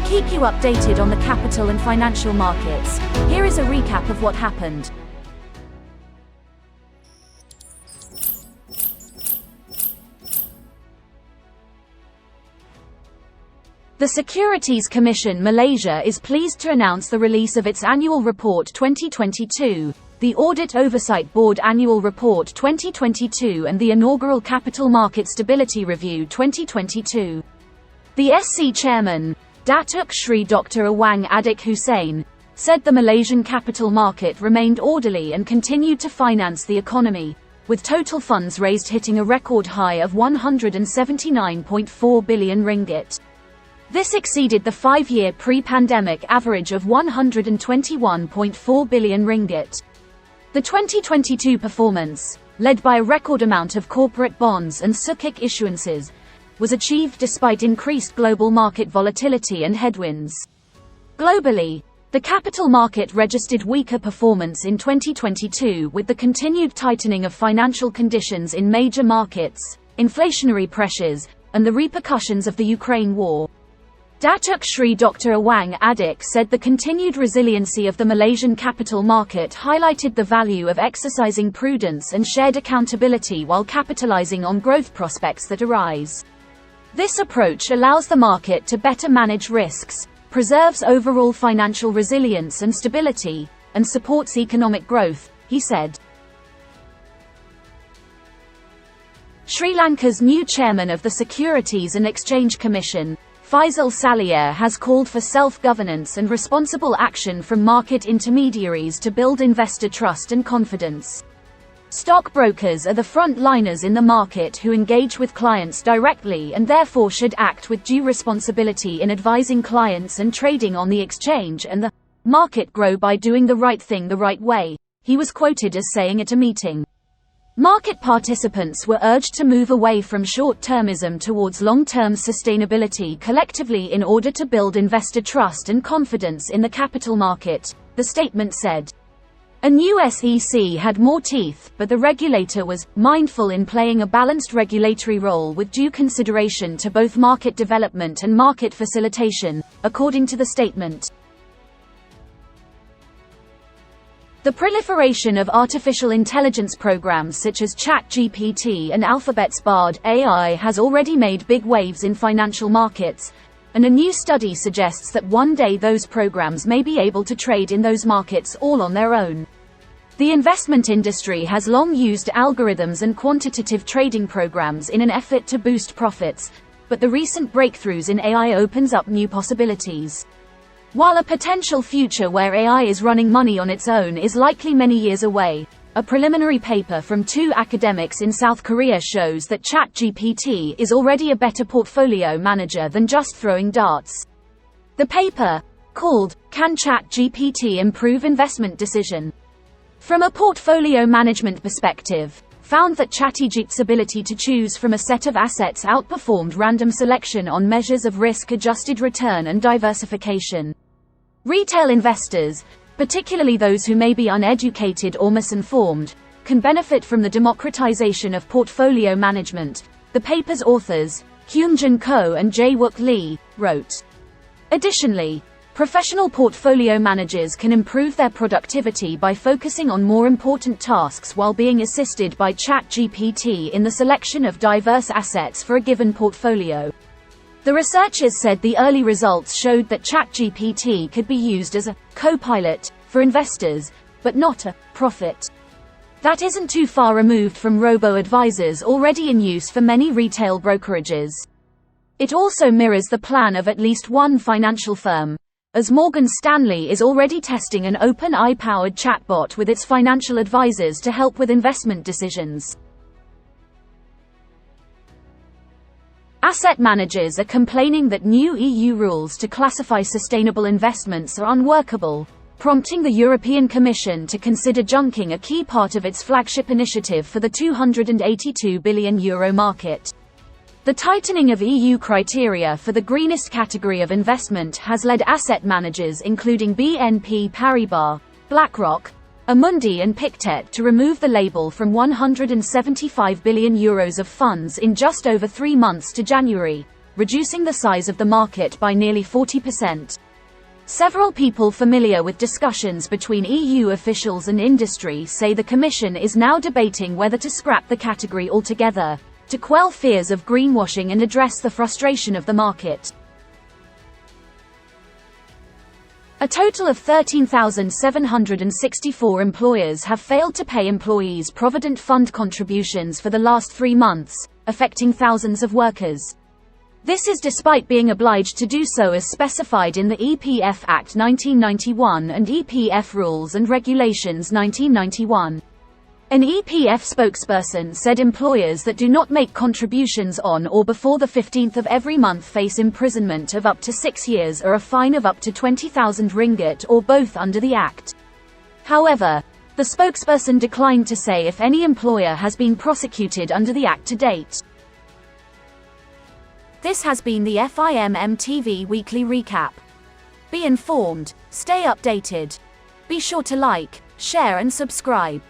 keep you updated on the capital and financial markets. Here is a recap of what happened. The Securities Commission Malaysia is pleased to announce the release of its Annual Report 2022, the Audit Oversight Board Annual Report 2022 and the inaugural Capital Market Stability Review 2022. The SC Chairman, Datuk Sri Dr. Awang Adik Hussein, said the Malaysian capital market remained orderly and continued to finance the economy, with total funds raised hitting a record high of 179.4 billion ringgit. This exceeded the 5-year pre-pandemic average of 121.4 billion ringgit. The 2022 performance, led by a record amount of corporate bonds and SUKIK issuances, was achieved despite increased global market volatility and headwinds. Globally, the capital market registered weaker performance in 2022 with the continued tightening of financial conditions in major markets, inflationary pressures, and the repercussions of the Ukraine war. Datuk Sri Dr. Awang Adik said the continued resiliency of the Malaysian capital market highlighted the value of exercising prudence and shared accountability while capitalizing on growth prospects that arise. This approach allows the market to better manage risks, preserves overall financial resilience and stability, and supports economic growth, he said. Sri Lanka's new chairman of the Securities and Exchange Commission, Faisal Salier, has called for self-governance and responsible action from market intermediaries to build investor trust and confidence. Stockbrokers are the front-liners in the market who engage with clients directly and therefore should act with due responsibility in advising clients and trading on the exchange and the market grow by doing the right thing the right way, he was quoted as saying at a meeting. Market participants were urged to move away from short-termism towards long-term sustainability collectively in order to build investor trust and confidence in the capital market, the statement said. A new SEC had more teeth, but the regulator was mindful in playing a balanced regulatory role with due consideration to both market development and market facilitation, according to the statement. The proliferation of artificial intelligence programs such as ChatGPT and Alphabet's Bard AI has already made big waves in financial markets, and a new study suggests that one day those programs may be able to trade in those markets all on their own. The investment industry has long used algorithms and quantitative trading programs in an effort to boost profits, but the recent breakthroughs in AI opens up new possibilities. While a potential future where AI is running money on its own is likely many years away, a preliminary paper from 2 academics in South Korea shows that ChatGPT is already a better portfolio manager than just throwing darts. The paper, called "Can ChatGPT Improve Investment Decision?" from a portfolio management perspective, found that ChatGPT's ability to choose from a set of assets outperformed random selection on measures of risk-adjusted return and diversification. Retail investors, particularly those who may be uneducated or misinformed, can benefit from the democratization of portfolio management, the paper's authors, Kyung-Jun Ko and Jae-wook Lee, wrote. Additionally, professional portfolio managers can improve their productivity by focusing on more important tasks while being assisted by ChatGPT in the selection of diverse assets for a given portfolio. The researchers said the early results showed that ChatGPT could be used as a co-pilot for investors, but not a profit. That isn't too far removed from robo-advisors already in use for many retail brokerages. It also mirrors the plan of at least one financial firm, as Morgan Stanley is already testing an open AI-powered chatbot with its financial advisors to help with investment decisions. Asset managers are complaining that new EU rules to classify sustainable investments are unworkable, prompting the European Commission to consider junking a key part of its flagship initiative for the €282 billion market. The tightening of EU criteria for the greenest category of investment has led asset managers including BNP Paribas, BlackRock, Amundi and Pictet to remove the label from €175 billion of funds in just over 3 months to January, reducing the size of the market by nearly 40%. Several people familiar with discussions between EU officials and industry say the Commission is now debating whether to scrap the category altogether, to quell fears of greenwashing and address the frustration of the market. A total of 13,764 employers have failed to pay employees' Provident Fund contributions for the last 3 months, affecting thousands of workers. This is despite being obliged to do so as specified in the EPF Act 1991 and EPF Rules and Regulations 1991. An EPF spokesperson said employers that do not make contributions on or before the 15th of every month face imprisonment of up to 6 years or a fine of up to 20,000 ringgit or both under the Act. However, the spokesperson declined to say if any employer has been prosecuted under the Act to date. This has been the FIMM TV Weekly Recap. Be informed, stay updated. Be sure to like, share and subscribe.